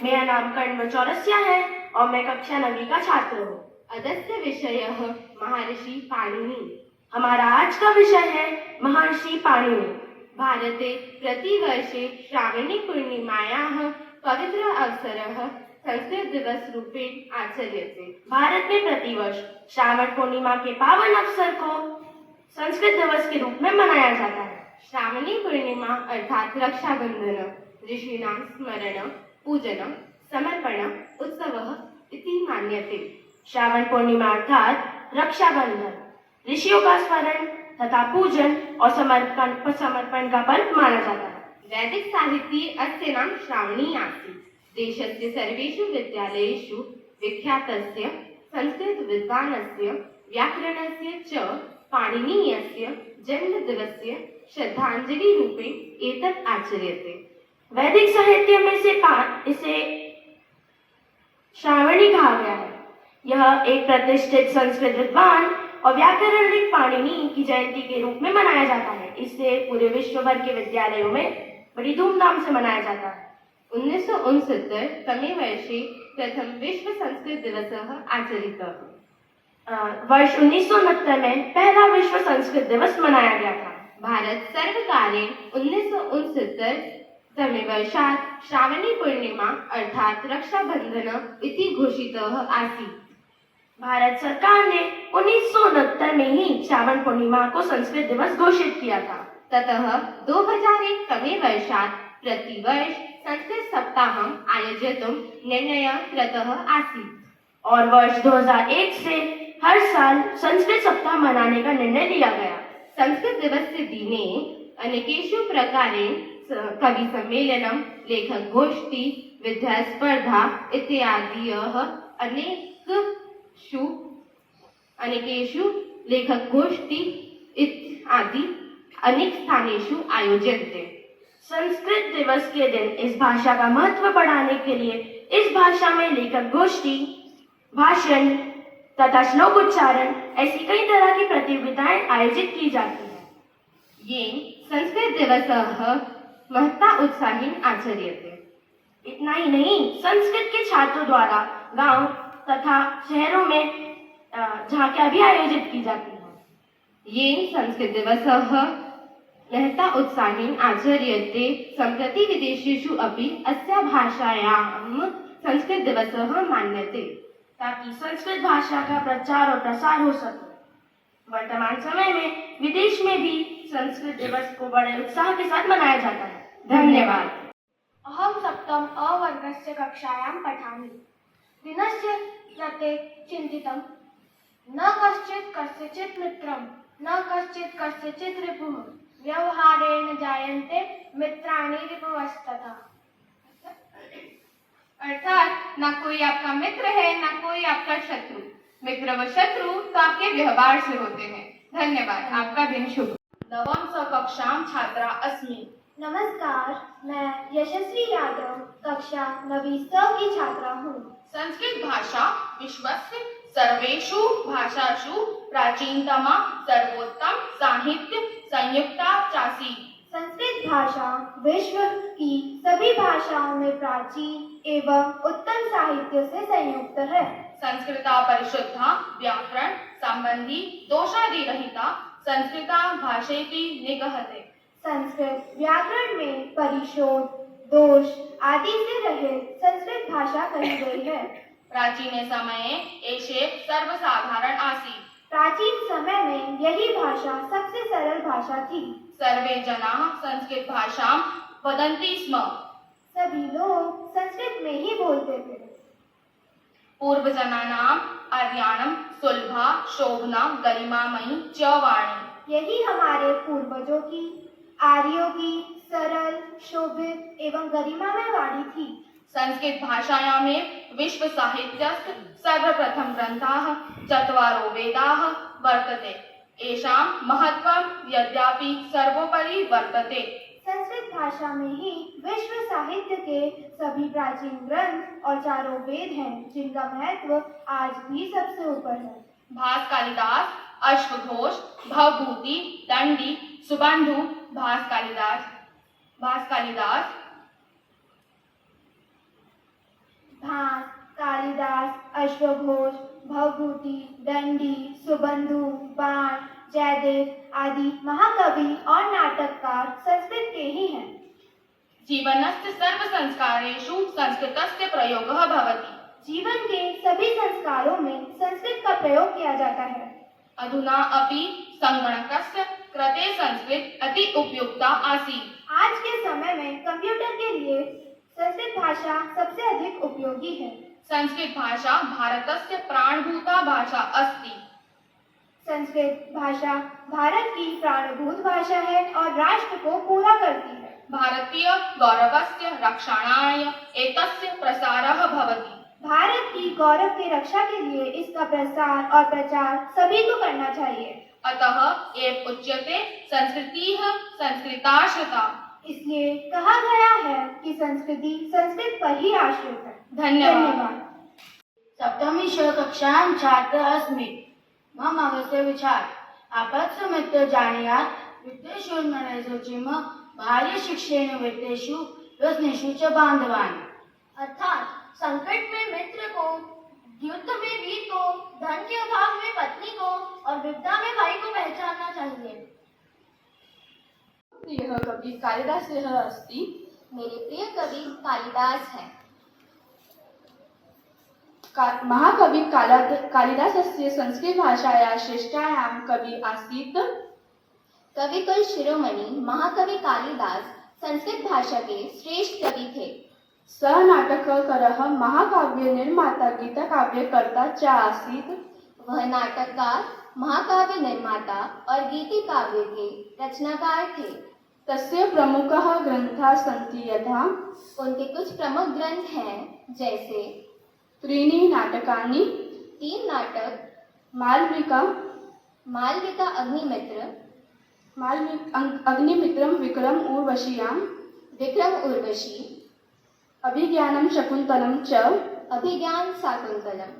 मेरा नाम कण्व चौरसिया है और मैं कक्षा 9वीं का छात्र हूँ। अदस्य विषयः महर्षि पाणिनि। हमारा आज का विषय है महर्षि पाणिनि। भारते प्रतिवर्षे श्रावणी पूर्णिमायाः पवित्र अवसरः संस्कृत दिवस रूपेण आचर्यते। भारत में प्रतिवर्ष श्रावण पूर्णिमा के पावन अवसर को संस्कृत दिवस के रूप में मनाया जाता है। श्रावणी पूर्णिमा अर्थात रक्षाबंधन ऋषीणां स्मरण पूजन समर्पण उत्सवः इति मान्यते। श्रावण पूर्णिमा अर्थात रक्षाबंधन ऋषियों का स्मरण तथा पूजन और समर्पण का पर्व माना जाता है। वैदिक साहित्ये अस्य नाम श्रावणी आसीत्। देशस्य सर्वेषु विद्यालयेषु विख्यातस्य संस्कृत विद्वानस्य व्याकरणस्य च पाणिनीयस्य जन्मदिवस्य श्रद्धांजलि रूपेण एतत् आचर्यते। वैदिक साहित्य में से इसे श्रावणी कहा गया है। यह एक प्रतिष्ठित संस्कृत विद्वान और व्याकरणिक पाणिनि की जयंती के रूप में मनाया जाता है। इसे पूरे विश्व भर के विद्यालयों में बड़ी धूमधाम से मनाया जाता है। 1969 तमे वर्षे प्रथम विश्व संस्कृत दिवसः आचरितः। वर्ष 1969 में पहला विश्व संस्कृत दिवस मनाया गया था। भारत सर्वकारेण 1969 तमे वर्षात् श्रावणी पूर्णिमा अर्थात रक्षाबंधन इति घोषितः आसीत्। भारत सरकार ने 1969 में ही श्रावण पूर्णिमा को संस्कृत दिवस घोषित किया था। ततः 2001 तमे वर्षात् प्रतिवर्ष संस्कृत सप्ताहम् आयोजयितुं निर्णयः कृतः आसीत् और वर्ष 2001 से हर साल संस्कृत सप्ताह मनाने का निर्णय लिया गया। संस्कृत दिवस्य दिने अनेकेषु प्रकारेण कवि सम्मेलनं, लेखक गोष्ठी, विद्या स्पर्धा इत्यादयः अनेकेषु लेखक गोष्ठी इत्यादि अनेक स्थानेषु आयोज्यन्ते। संस्कृत दिवस के दिन इस भाषा का महत्व बढ़ाने के लिए इस भाषा में लेखक गोष्ठी, भाषण तथा श्लोक उच्चारण ऐसी कई तरह की प्रतियोगिताएं आयोजित की जाती हैं। ये संस्कृत दिवसः महता उत्साहेन आचर्यते। इतना ही नहीं, संस्कृत के छात्रों द्वारा गांव तथा शहरों में झांकियां भी आयोजित की जाती हैं। ये संस्कृत दिवसः महता उत्साहेन आचर्यते। सम्प्रति विदेशेषु अपि अस्या भाषायां संस्कृत दिवसः मान्यते, ताकि संस्कृत भाषा का प्रचार और प्रसार हो सके। वर्तमान समय में विदेश में भी संस्कृत दिवस को बड़े उत्साह के साथ मनाया जाता है। धन्यवाद। अहम सप्तम अवर्गस्य कक्षायां पठामि। दिनस्य प्रत्येक चिन्तितं न कश्चित् कस्यचित् मित्रं न कश्चित् कस्यचित् रिपुः व्यवहारेण जायन्ते मित्राणि रिपुवस्तथा। अर्थात ना कोई आपका मित्र है ना कोई आपका शत्रु। मित्र व शत्रु तो आपके व्यवहार से होते हैं। धन्यवाद। आपका दिन शुभ। नवम स कक्षां छात्रा अस्मि। नमस्कार, मैं यशस्वी यादव कक्षा 9वीं स की छात्रा हूँ। संस्कृत भाषा विश्वस्य सर्वेषु भाषासु प्राचीनतमा सर्वोत्तम साहित्य संयुक्ता चासी। संस्कृत भाषा विश्व की सभी भाषाओं में प्राचीन एवं उत्तम साहित्य से संयुक्त है। संस्कृता परिशुद्धा व्याकरण संबंधी दोषादि रहिता संस्कृता भाषेति निगहते। संस्कृत व्याकरण में परिशोध दोष आदि से रहित संस्कृत भाषा कही गई है। प्राचीन समये एषे सर्वसाधारण आसीत्। प्राचीन समय में यही भाषा सबसे सरल भाषा थी। सर्वे जनाः संस्कृत भाषां वदन्ति स्म। सभी लोग संस्कृत में ही बोलते थे। पूर्वजनानाम् आर्याणं सुलभा शोभना गरिमामयी च वाणी। यही हमारे पूर्वजों की आर्यों की सरल शोभित एवं गरिमामय वाणी थी। संस्कृत भाषायामेव विश्व साहित्यस्य सर्वप्रथम ग्रन्थाः चत्वारो वेदाः वर्तते। एषां महत्त्वं यद्यपि सर्वोपरि वर्तते। संस्कृत भाषा में ही विश्व साहित्य के सभी प्राचीन ग्रंथ और चारों वेद हैं, जिनका महत्व आज भी सबसे ऊपर है। भास कालिदास, अश्वघोष, भवभूति, दंडी, सुबंधु, भास कालिदास भास, कालिदास, अश्वघोष, भवभूति, दंडी, सुबंधु, बाण, जयदेव आदि महाकवि और नाटककार संस्कृत के ही हैं। जीवनस्य सर्व संस्कारेषु संस्कृतस्य प्रयोगः भवति। जीवन के सभी संस्कारों में संस्कृत का प्रयोग किया जाता है। अधुना अपि संगणकस्य कृते संस्कृत अति उपयुक्ता आसीत्। आज के समय में कंप्यूटर के लिए संस्कृत भाषा सबसे अधिक उपयोगी है। संस्कृत भाषा भारतस्य प्राणभूता भाषा अस्ति। संस्कृत भाषा भारत की प्राणभूत भाषा है और राष्ट्र को पूरा करती है। भारतीय गौरवस्य रक्षणाय एतस्य प्रसारः भवति। भारत की गौरव की रक्षा के लिए इसका प्रसार और प्रचार सभी को करना चाहिए। अतः एव उच्यते संस्कृतिः संस्कृताश्रिता। इसलिए कहा गया है कि संस्कृति संस्कृत पर ही आश्रित है। धन्यवाद। सप्तमी श कक्षायां छात्रः अस्मि। मम अवस्य विचार आपत्समित्य जानीयात् वित्तेषु चिम बाह्यशिक्षेण वित्तेषु व्यसनेषु च बान्धवान्। अर्थात संकट में मित्र को, युद्ध में वीर को, धन के अभाव में पत्नी को और विपदा में भाई को पहचानना चाहिए। प्रियः कवि कालिदासः अस्ति। मेरे प्रिय कवि कालिदास हैं। महाकवि कालिदासस्य संस्कृत भाषायाः श्रेष्ठायां कवि आसीत्। कविकुल शिरोमणि महाकवि कालिदास संस्कृत भाषा के श्रेष्ठ कवि थे। सः नाटककारः महाकाव्य निर्माता गीतकाव्यकर्ता च आसीत्। वह नाटककार, महाकाव्य निर्माता और गीति काव्य के रचनाकार थे। तस्य प्रमुखः ग्रन्थाः सन्ति यथा उनके कुछ प्रमुख ग्रंथ हैं जैसे त्रीणि नाटकानि, 3 नाटक, मालविका अग्निमित्रं विक्रम उर्वशीयां, विक्रम उर्वशी, अभिज्ञानं शकुन्तलं च, अभिज्ञान शाकुंतलम,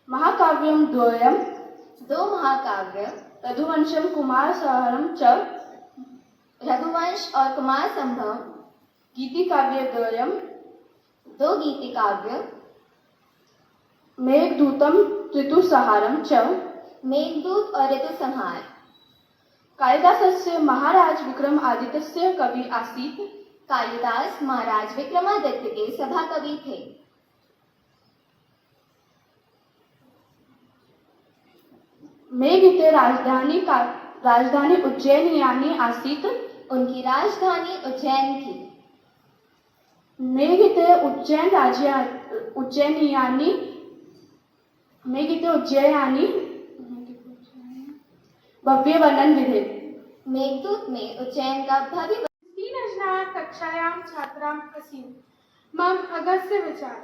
महाकाव्यं द्वयं, 2 महाकाव्य, रघुवंशं कुमारसंभवं च, रघुवंश और कुमार संभव, गीतिकाव्यद्वयं, 2 गीति काव्य, मेघदूतं ऋतुसंहारं च। मेघदूत और ऋतु संहार। कालिदासस्य महाराज विक्रमादित्यस्य कवि आसीत्। कालिदास महाराज विक्रमादित्य के सभा कवि थे। मेघिते राजधानी उज्जैनियानी आसीत्। उनकी राजधानी उज्जैन थी। मेघिते उज्जैयानी भव्य वर्णन विधे। मेघदूत में उज्जैन का भव्य कक्षायां छात्रां अस्मि। मम अगस्य विचार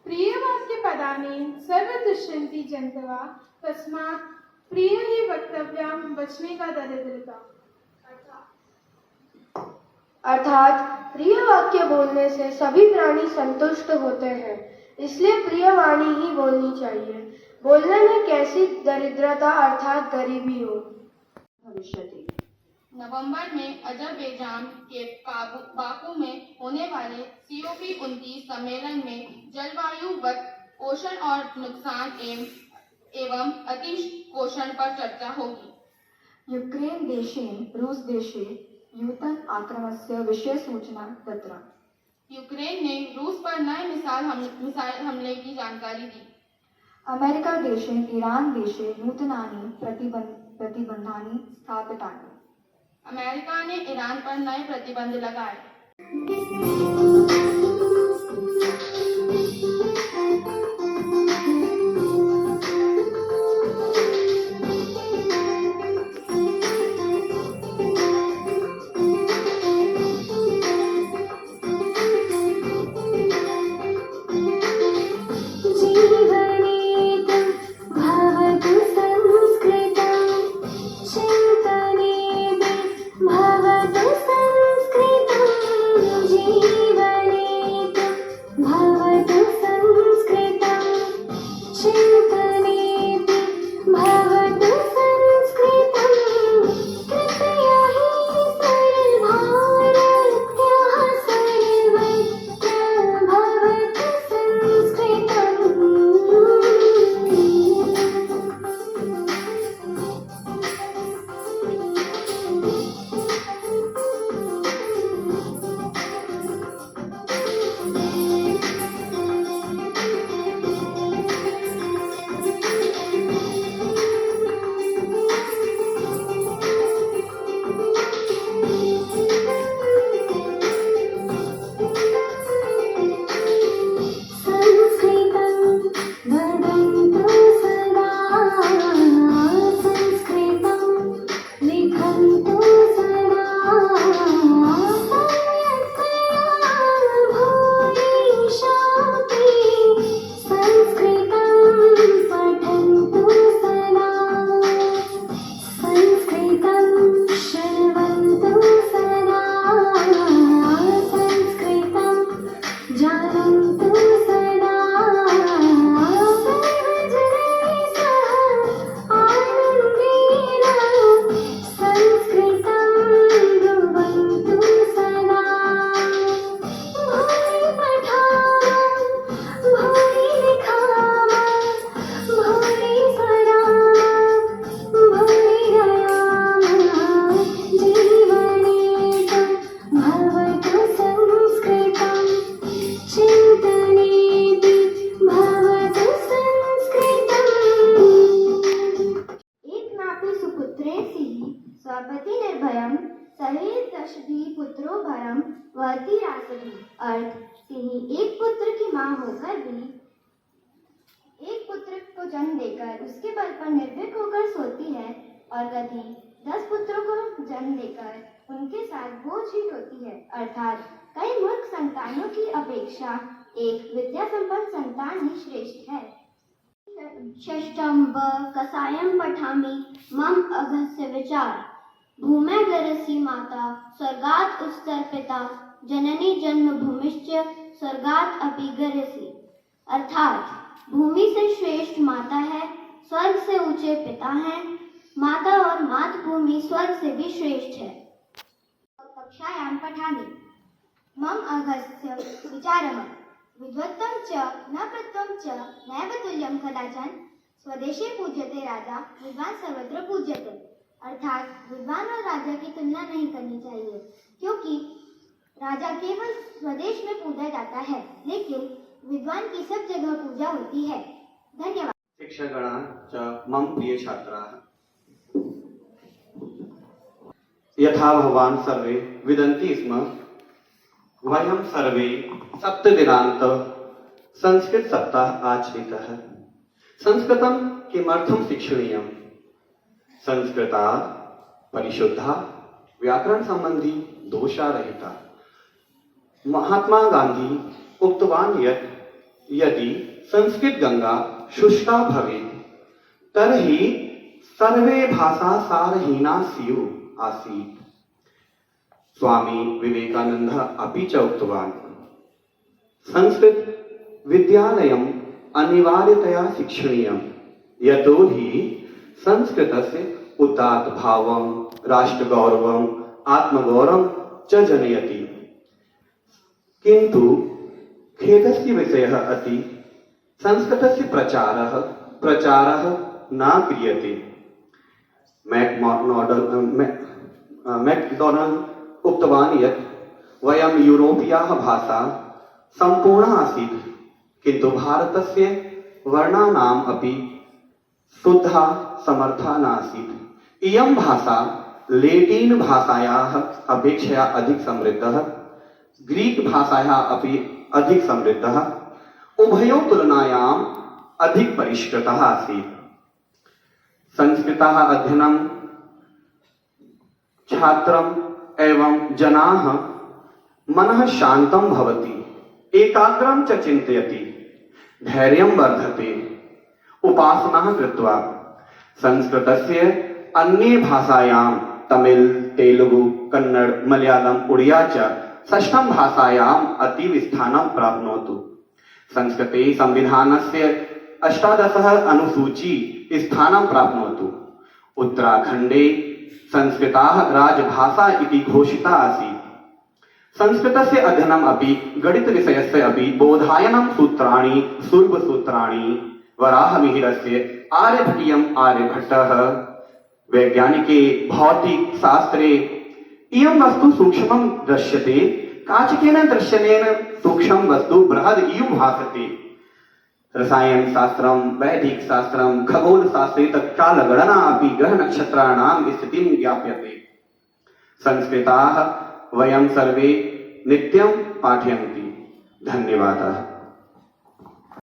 प्रियवाक्यपदानि सर्वदुष्यन्ति जन्तवः तस्मात् प्रिय ही वक्तव्यं वचने का दरिद्रता। अर्थात प्रिय वाक्य बोलने से सभी प्राणी संतुष्ट होते हैं, इसलिए प्रिय वाणी ही बोलनी चाहिए। बोलने में कैसी दरिद्रता अर्थात गरीबी हो। भविष्यति नवंबर में अजरबैजान के बाकू में होने वाले COP29 सम्मेलन में जलवायुगत पोषण और नुकसान एवं अतिपोषण पर चर्चा होगी। यूक्रेन देशेन रूस देशे यूतन आक्रमणस्य विषये सूचना दत्ता। यूक्रेन ने रूस पर नए मिसाइल हमले की जानकारी दी। अमेरिका देशेन ईरान देशे नूतनानि प्रतिबंधानि स्थापितानि। अमेरिका ने ईरान पर नए प्रतिबंध लगाए। भवतु संस्कृतम्। भरम वहती रासरी। अर्थ सिंही एक पुत्र की मां होकर भी एक पुत्र को जन्म देकर उसके बल पर निर्भीक होकर सोती है और कभी 10 पुत्रों को जन्म देकर उनके साथ बोझ ही ढोती है। अर्थात कई मूर्ख संतानों की अपेक्षा एक विद्या संपन्न संतान ही श्रेष्ठ है। षष्ठम व कसायम पठामि मम अघस्य विचार। भूमे गरसी माता स्वर्गात् उत्तर पिता जननी जन्म भूमिश्च स्वर्गात् अपि गरसी। अर्थात भूमि से श्रेष्ठ माता है, स्वर्ग से ऊंचे पिता हैं, माता और मातृभूमि स्वर्ग से भी श्रेष्ठ है। कक्षायां पठामि मम अघस्य विचारः। विद्वत्तं च न कृत्वं च नैव तुल्यं कदाचन। स्वदेशे पूज्यते राजा, विद्वान सर्वत्र पूज्यते। अर्थात विद्वान और राजा की तुलना नहीं करनी चाहिए, क्योंकि राजा केवल स्वदेश में पूजा जाता है, लेकिन विद्वान की सब जगह पूजा होती है। धन्यवाद। शिक्षकगणाः च मम प्रिय छात्राः, यथा भवान् सर्वे विदन्ति स्म, वयं सर्वे सप्तदिनान्त संस्कृत सप्ताह आचरितः। संस्कृतं किमर्थं शिक्षणीयं? संस्कृता परिशुद्धा, व्याकरण संबंधी दोषारहिता। महात्मा गांधी उक्तवान् यत् यदि संस्कृत गंगा शुष्का भवेत् तर्हि सर्वे भाषा सारहीना स्युः आसीत्। स्वामी विवेकानंदः अपि च उक्तवान् संस्कृत विद्यालयम् अनिवार्यतया शिक्षणीयम्, यतो हि संस्कृतस्य उदात्त भावं, राष्ट्रगौरवं, आत्मगौरवं च जनयति। किन्तु खेदस्य विषयः अस्ति संस्कृतस्य प्रचारः न क्रियते। मैकडोनल्ड उक्तवान् यत् वयं यूरोपीयाः भाषा सम्पूर्णा आसीत्, किन्तु भारतस्य वर्णानाम् अपि शुद्धा समर्था नासीत्। इयं भाषा लेटिन् भाषायाः अपेक्षया अधिक समृद्धः, ग्रीक भाषायाः अपि अधिक समृद्धः, उभयोः तुलनायाम् अधिक परिष्कृतः आसीत्। संस्कृतः अध्ययनं छात्रम् एवं जनाः मनः शान्तं भवति, एकाग्रं च चिन्तयति, धैर्यं वर्धते। उपासनाः कृत्वा संस्कृतस्य अन्ये भाषायां तमिल, तेलुगु, कन्नड, मलयालम, उड़िया च षष्ठं भाषायाम् अतिविस्थानं प्राप्नोतु। संस्कृते संविधानस्य 18 अनुसूची स्थानं प्राप्नोतु। उत्तराखण्डे संस्कृताः राजभाषा इति घोषिता आसीत्। संस्कृतस्य अध्ययनम् अपि गणितविषयस्य अपि बोधायनं सूत्राणि, सुलभसूत्राणि, वराहमिहिरस्य आर्यभटीयम् आर्यभट्टः, वैज्ञानिके भौतिक शास्त्रे इयं वस्तु सूक्ष्मं दृश्यते, काचकेन दर्शनेन सूक्ष्मं वस्तु बृहद् इव भासते। रसायन शास्त्रं, वैदिक शास्त्रं, खगोल शास्त्रे तत्कालगणना अपि ग्रहनक्षत्राणां स्थितिं ज्ञाप्यते। संस्कृताः वयं सर्वे नित्यं पाठयन्ति। धन्यवादः।